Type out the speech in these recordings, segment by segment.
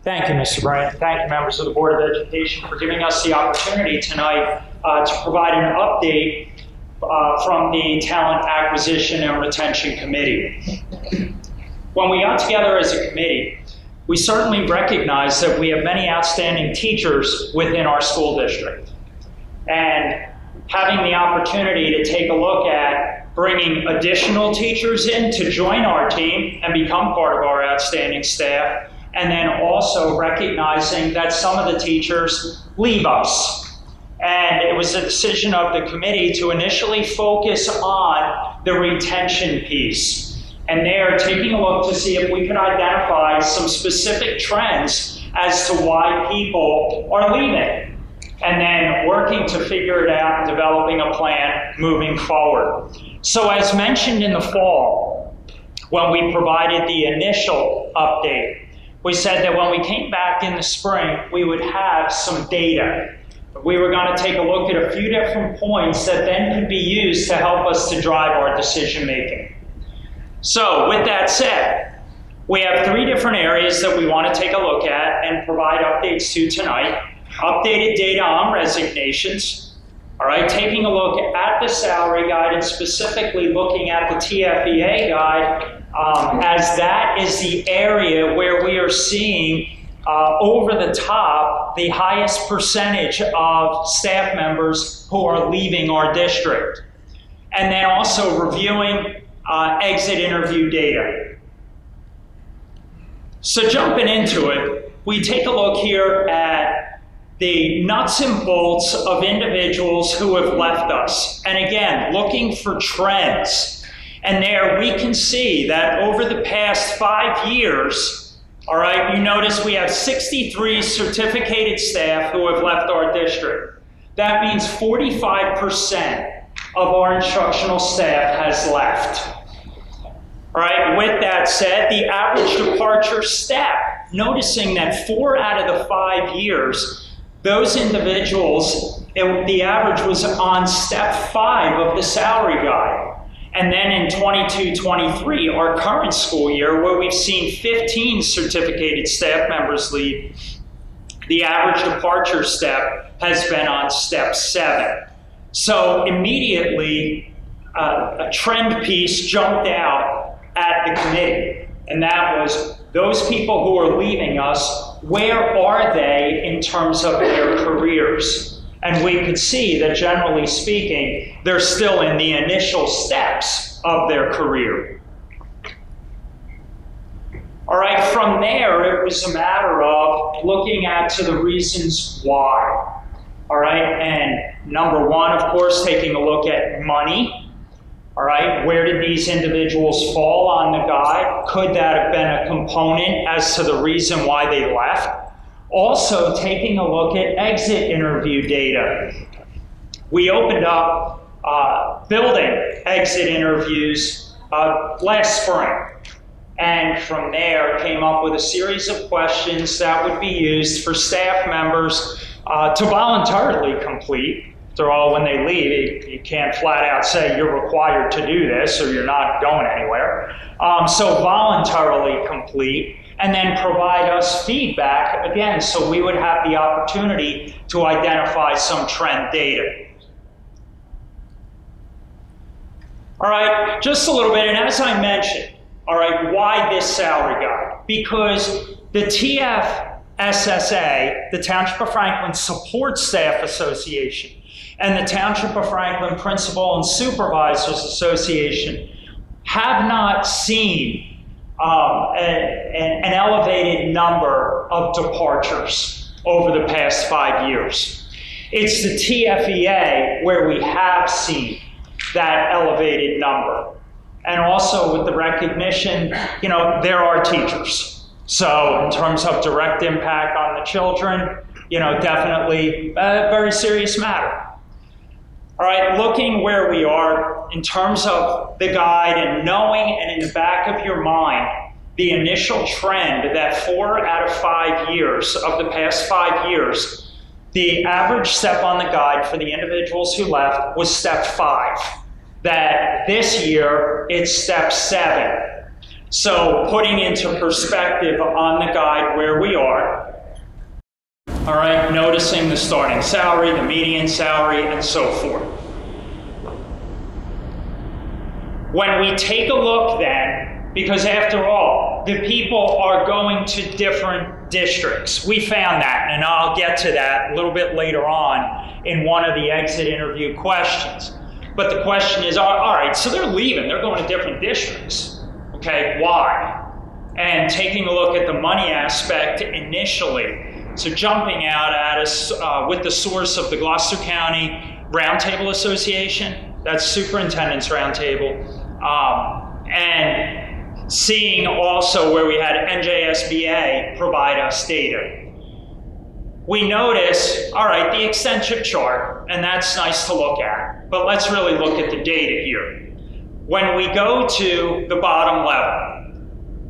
Thank you, Mr. Brandt. Thank you, members of the Board of Education, for giving us the opportunity tonight to provide an update from the Talent Acquisition and Retention Committee. When we got together as a committee, we certainly recognize that we have many outstanding teachers within our school district. And having the opportunity to take a look at bringing additional teachers in to join our team and become part of our outstanding staff, and then also recognizing that some of the teachers leave us. And it was a decision of the committee to initially focus on the retention piece. And there, taking a look to see if we could identify some specific trends as to why people are leaving. And then working to figure it out and developing a plan moving forward. So as mentioned in the fall, when we provided the initial update, we said that when we came back in the spring, we would have some data. We were going to take a look at a few different points that then could be used to help us to drive our decision making. So with that said, we have 3 different areas that we want to take a look at and provide updates to tonight. Updated data on resignations, all right, taking a look at the salary guide and specifically looking at the TFEA guide, as that is the area where we are seeing over the top the highest percentage of staff members who are leaving our district. And then also reviewing exit interview data. So jumping into it, we take a look here at the nuts and bolts of individuals who have left us. And again, looking for trends. And there we can see that over the past 5 years, all right, you notice we have 63 certificated staff who have left our district. That means 45% of our instructional staff has left. All right, with that said, the average departure step, noticing that 4 out of the 5 years, those individuals, the average was on step 5 of the salary guide. And then in 22-23, our current school year, where we've seen 15 certificated staff members leave, the average departure step has been on step 7. So immediately, a trend piece jumped out at the committee, and that was those people who are leaving us, where are they in terms of their careers? And we could see that generally speaking, they're still in the initial steps of their career. All right, from there, it was a matter of looking at to the reasons why. All right, and number 1, of course, taking a look at money. All right, where did these individuals fall on the guide? Could that have been a component as to the reason why they left? Also, taking a look at exit interview data. We opened up building exit interviews last spring. And from there, came up with a series of questions that would be used for staff members to voluntarily complete. After all, when they leave, you can't flat out say you're required to do this or you're not going anywhere. So voluntarily complete, and then provide us feedback, again, so we would have the opportunity to identify some trend data. All right, just a little bit, and as I mentioned, all right, why this salary guide? Because the TFSSA, the Township of Franklin Support Staff Association, and the Township of Franklin Principal and Supervisors Association have not seen an elevated number of departures over the past 5 years. It's the TFEA where we have seen that elevated number. And also with the recognition, you know, there are teachers. So in terms of direct impact on the children, you know, definitely a very serious matter. All right, looking where we are in terms of the guide and knowing and in the back of your mind, the initial trend that 4 out of 5 years of the past 5 years, the average step on the guide for the individuals who left was step 5. That this year, it's step 7. So putting into perspective on the guide where we are, all right, noticing the starting salary, the median salary, and so forth. When we take a look then, because after all, the people are going to different districts. We found that, and I'll get to that a little bit later on in one of the exit interview questions. But the question is, all right, so they're leaving, they're going to different districts. Okay, why? And taking a look at the money aspect initially, so jumping out at us with the source of the Gloucester County Roundtable Association, that's Superintendent's Roundtable, and seeing also where we had NJSBA provide us data. We notice, all right, the extensive chart, and that's nice to look at, but let's really look at the data here. When we go to the bottom level,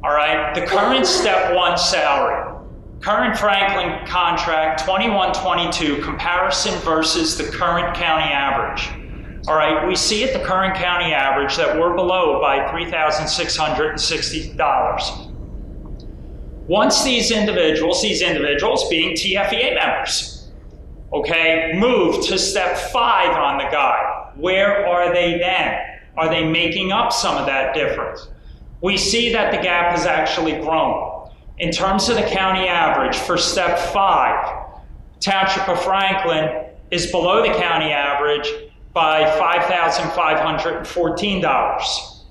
all right, the current step 1 salary, current Franklin contract 21-22 comparison versus the current county average. All right, we see at the current county average that we're below by $3,660. Once these individuals being TFEA members, okay, move to step 5 on the guide, where are they then? Are they making up some of that difference? We see that the gap has actually grown. In terms of the county average for step 5, Township of Franklin is below the county average by $5,514.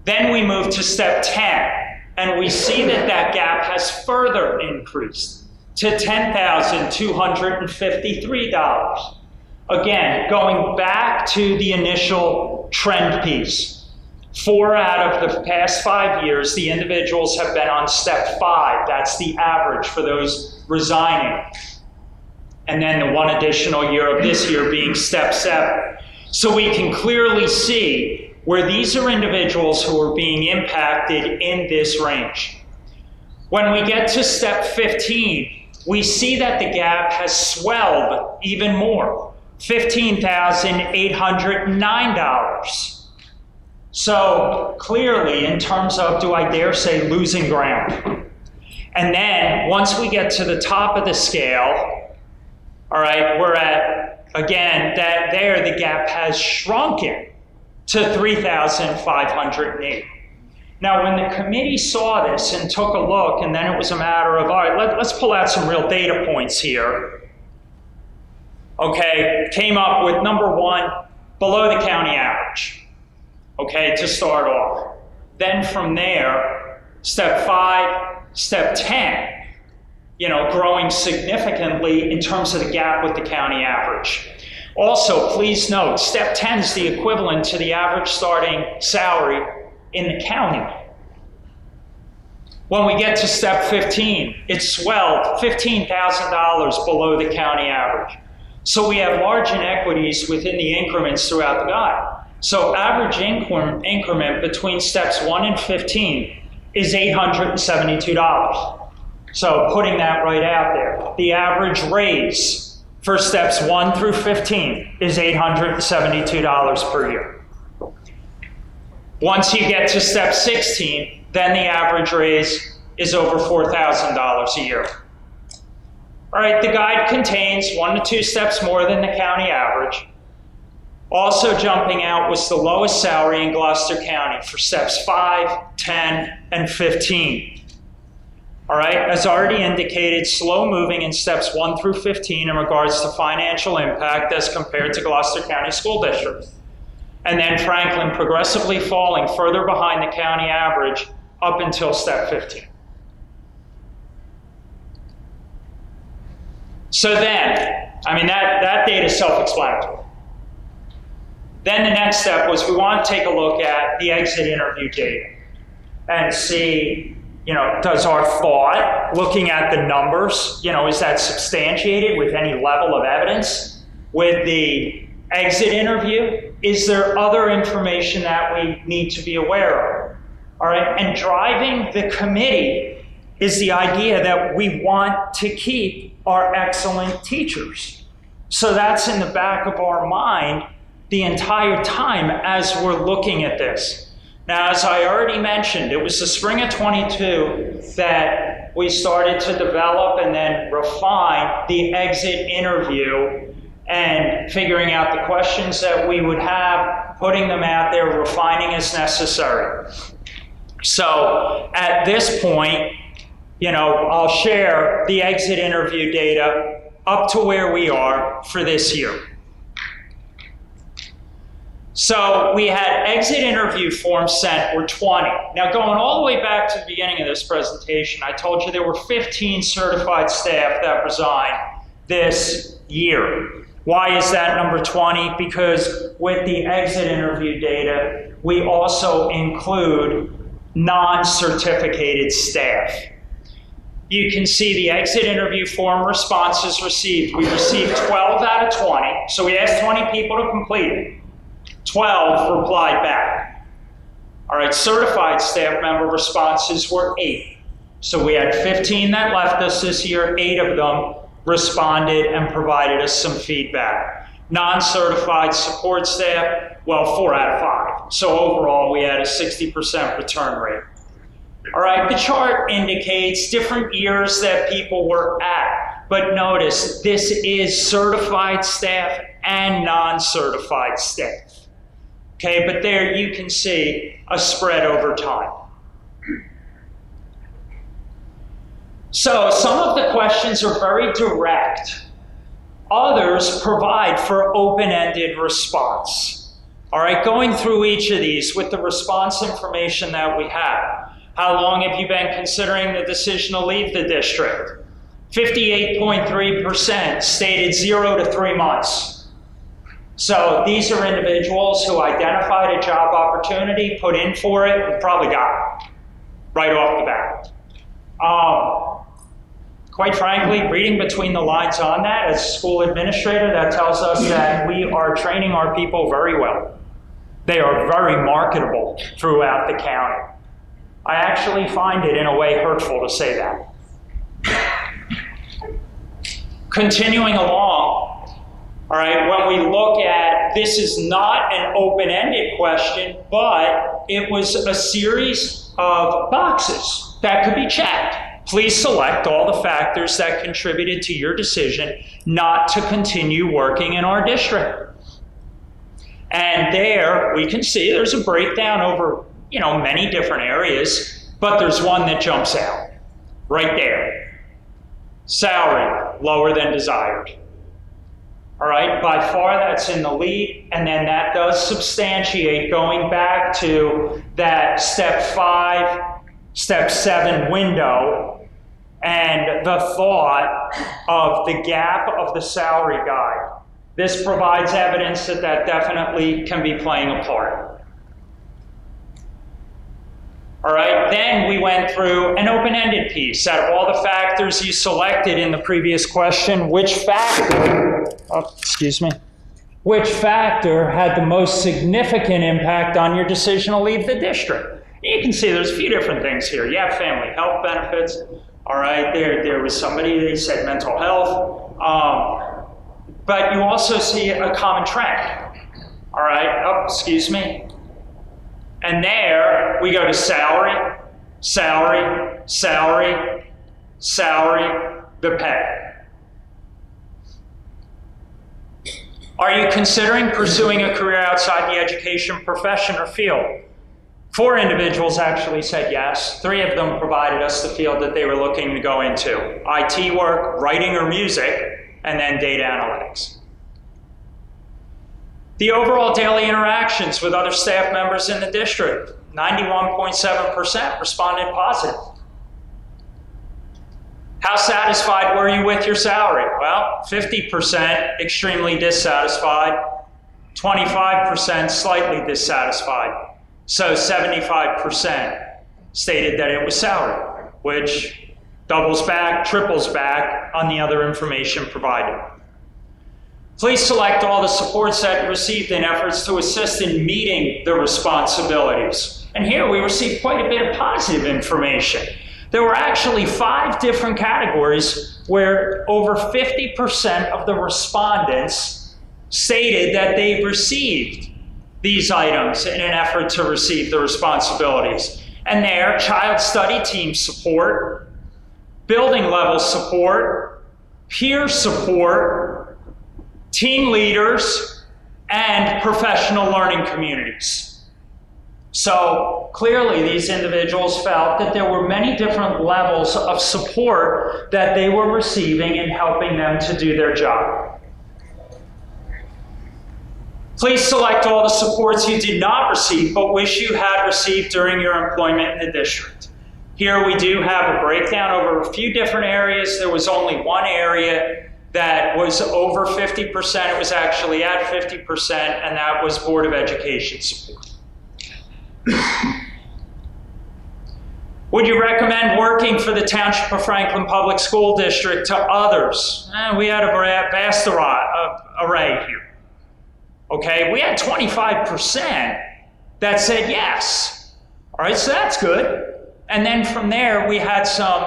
Then we move to step 10, and we see that that gap has further increased to $10,253. Again, going back to the initial trend piece. 4 out of the past 5 years, the individuals have been on step 5. That's the average for those resigning. And then the 1 additional year of this year being step 7. So we can clearly see where these are individuals who are being impacted in this range. When we get to step 15, we see that the gap has swelled even more, $15,809. So clearly, in terms of, do I dare say, losing ground. And then once we get to the top of the scale, all right, we're at, again, that there the gap has shrunken to 3,508. Now, when the committee saw this and took a look, and then it was a matter of, all right, let's pull out some real data points here. Okay, came up with number 1, below the county average. Okay, to start off. Then from there, step 5, step 10, you know, growing significantly in terms of the gap with the county average. Also, please note, step 10 is the equivalent to the average starting salary in the county. When we get to step 15, it swelled $15,000 below the county average. So we have large inequities within the increments throughout the guide. So average increment between steps 1 and 15 is $872. So putting that right out there, the average raise for steps 1 through 15 is $872 per year. Once you get to step 16, then the average raise is over $4,000 a year. All right, the guide contains 1 to 2 steps more than the county average. Also jumping out was the lowest salary in Gloucester County for steps 5, 10, and 15. All right, as already indicated, slow moving in steps 1 through 15 in regards to financial impact as compared to Gloucester County School District. And then Franklin progressively falling further behind the county average up until step 15. So then, I mean, that data is self-explanatory. Then the next step was we want to take a look at the exit interview data and see, you know, does our thought, looking at the numbers, you know, is that substantiated with any level of evidence with the exit interview? Is there other information that we need to be aware of? All right, and driving the committee is the idea that we want to keep our excellent teachers. So that's in the back of our mind the entire time as we're looking at this. Now, as I already mentioned, it was the spring of 22 that we started to develop and then refine the exit interview and figuring out the questions that we would have, putting them out there, refining as necessary. So at this point, I'll share the exit interview data up to where we are for this year. So we had exit interview forms sent were 20. Now going all the way back to the beginning of this presentation, I told you there were 15 certified staff that resigned this year. Why is that number 20? Because with the exit interview data, we also include non-certificated staff. You can see the exit interview form responses received. We received 12 out of 20. So we asked 20 people to complete it. 12 replied back. All right, certified staff member responses were 8. So we had 15 that left us this year. 8 of them responded and provided us some feedback. Non-certified support staff, well, 4 out of 5. So overall, we had a 60% return rate. All right, the chart indicates different years that people were at. But notice, this is certified staff and non-certified staff. Okay, but there you can see a spread over time. So some of the questions are very direct. Others provide for open-ended response. All right, going through each of these with the response information that we have. How long have you been considering the decision to leave the district? 58.3% stated 0 to 3 months. So these are individuals who identified a job opportunity, put in for it, and probably got it right off the bat. Quite frankly, reading between the lines on that, as a school administrator, that tells us that we are training our people very well. They are very marketable throughout the county. I actually find it, in a way, hurtful to say that. Continuing along, all right, when we look at, this is not an open-ended question, but it was a series of boxes that could be checked. Please select all the factors that contributed to your decision not to continue working in our district. And there we can see there's a breakdown over, many different areas, but there's one that jumps out right there. Salary, lower than desired. All right, by far that's in the lead, and then that does substantiate going back to that step 5, step 7 window, and the thought of the gap of the salary guide. This provides evidence that that definitely can be playing a part. All right, then we went through an open-ended piece. Out of all the factors you selected in the previous question, which factor had the most significant impact on your decision to leave the district? You can see there's a few different things here. You have family health benefits. All right, there was somebody, they said mental health. But you also see a common trend. All right, and there we go to salary, salary, salary, salary, the pay. Are you considering pursuing a career outside the education profession or field? 4 individuals actually said yes. 3 of them provided us the field that they were looking to go into: IT work, writing or music, and then data analytics. The overall daily interactions with other staff members in the district, 91.7% responded positive. How satisfied were you with your salary? Well, 50% extremely dissatisfied, 25% slightly dissatisfied. So 75% stated that it was salary, which doubles back, triples back on the other information provided. Please select all the supports that you received in efforts to assist in meeting the responsibilities. And here we received quite a bit of positive information. There were actually 5 different categories where over 50% of the respondents stated that they received these items in an effort to receive the responsibilities. And there, child study team support, building level support, peer support, team leaders, and professional learning communities. So clearly these individuals felt that there were many different levels of support that they were receiving in helping them to do their job. Please select all the supports you did not receive but wish you had received during your employment in the district. Here we do have a breakdown over a few different areas. There was only one area that was over 50%. It was actually at 50%, and that was Board of Education support. Would you recommend working for the Township of Franklin Public School District to others? We had a vast array here. Okay, we had 25% that said yes. All right, so that's good. And then from there, we had some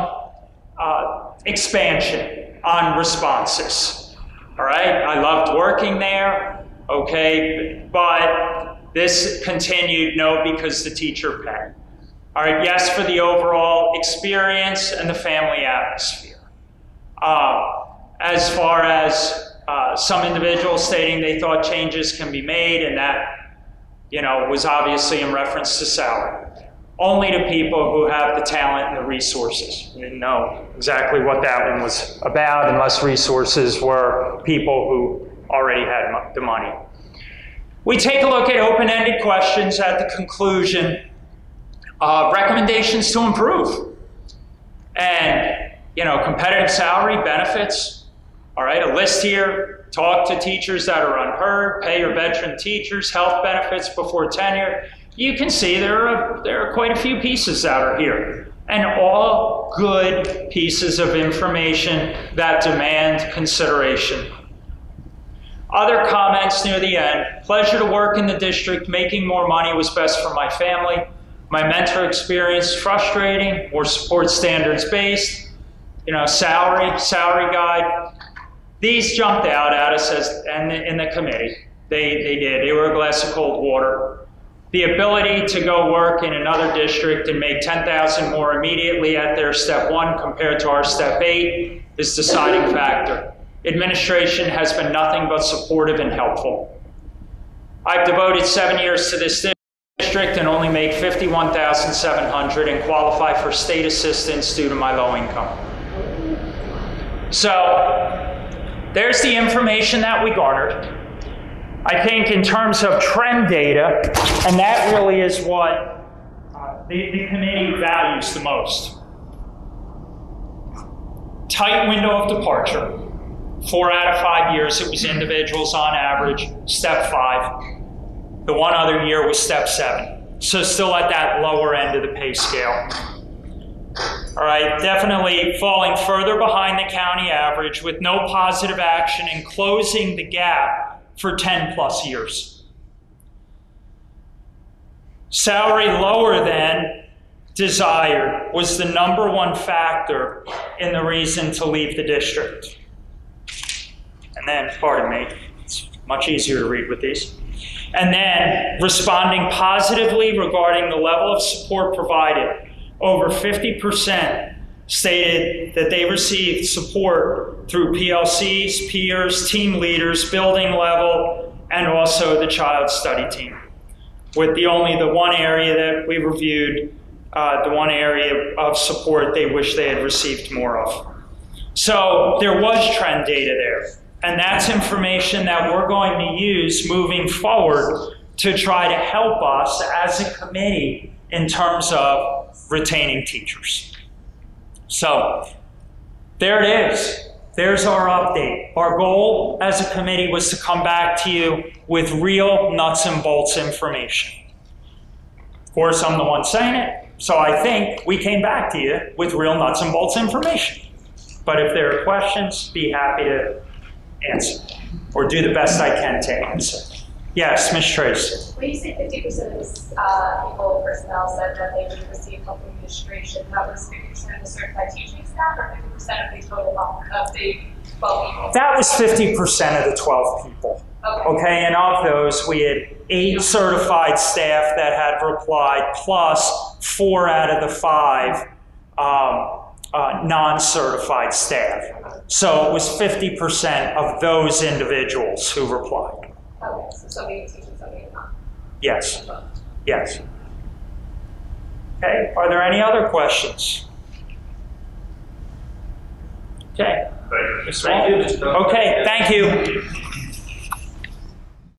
expansion on responses. All right, I loved working there, okay, but this continued no because the teacher paid. All right, yes for the overall experience and the family atmosphere. As far as some individuals stating they thought changes can be made, and that, you know, was obviously in reference to salary. Only to people who have the talent and the resources. We didn't know exactly what that one was about unless resources were people who already had the money. We take a look at open-ended questions at the conclusion, recommendations to improve. And, you know, competitive salary, benefits, all right, a list here, talk to teachers that are unheard, pay your veteran teachers, health benefits before tenure. You can see there are quite a few pieces that are here, and all good pieces of information that demand consideration. Other comments near the end: pleasure to work in the district, making more money was best for my family. My mentor experience, frustrating, more support standards based, you know, salary guide. These jumped out at us and in the committee. They did. They were a glass of cold water. The ability to go work in another district and make $10,000 more immediately at their step 1 compared to our step 8 is the deciding factor. Administration has been nothing but supportive and helpful. I've devoted 7 years to this district and only make $51,700 and qualify for state assistance due to my low income. So there's the information that we garnered. I think in terms of trend data, and that really is what the committee values the most. Tight window of departure. 4 out of 5 years it was individuals on average, step 5. The one other year was step 7. So still at that lower end of the pay scale. All right, definitely falling further behind the county average with no positive action in closing the gap for 10 plus years. Salary lower than desired was the #1 factor in the reason to leave the district. And then, pardon me, it's much easier to read with these. And then responding positively regarding the level of support provided. Over 50% stated that they received support through PLCs, peers, team leaders, building level, and also the child study team. With the one area that we reviewed, the one area of support they wish they had received more of. So there was trend data there. And that's information that we're going to use moving forward to try to help us as a committee in terms of retaining teachers. So there it is. There's our update. Our goal as a committee was to come back to you with real nuts and bolts information. Of course, I'm the one saying it, so I think we came back to you with real nuts and bolts information. But if there are questions, be happy to answer, or do the best I can to answer. Yes, Ms. Trace. When you say 50% of this people, personnel said that they would receive help from administration, that was 50% of the certified teaching staff, or 50% of the total of the 12 people? That was 50% of the 12 people. Okay, and of those, we had 8 certified staff that had replied, plus 4 out of the 5 non-certified staff. So it was 50% of those individuals who replied. Okay, so somebody teaching, somebody not. Yes. Yes. Okay, are there any other questions? Okay. Thank you. Okay, thank you.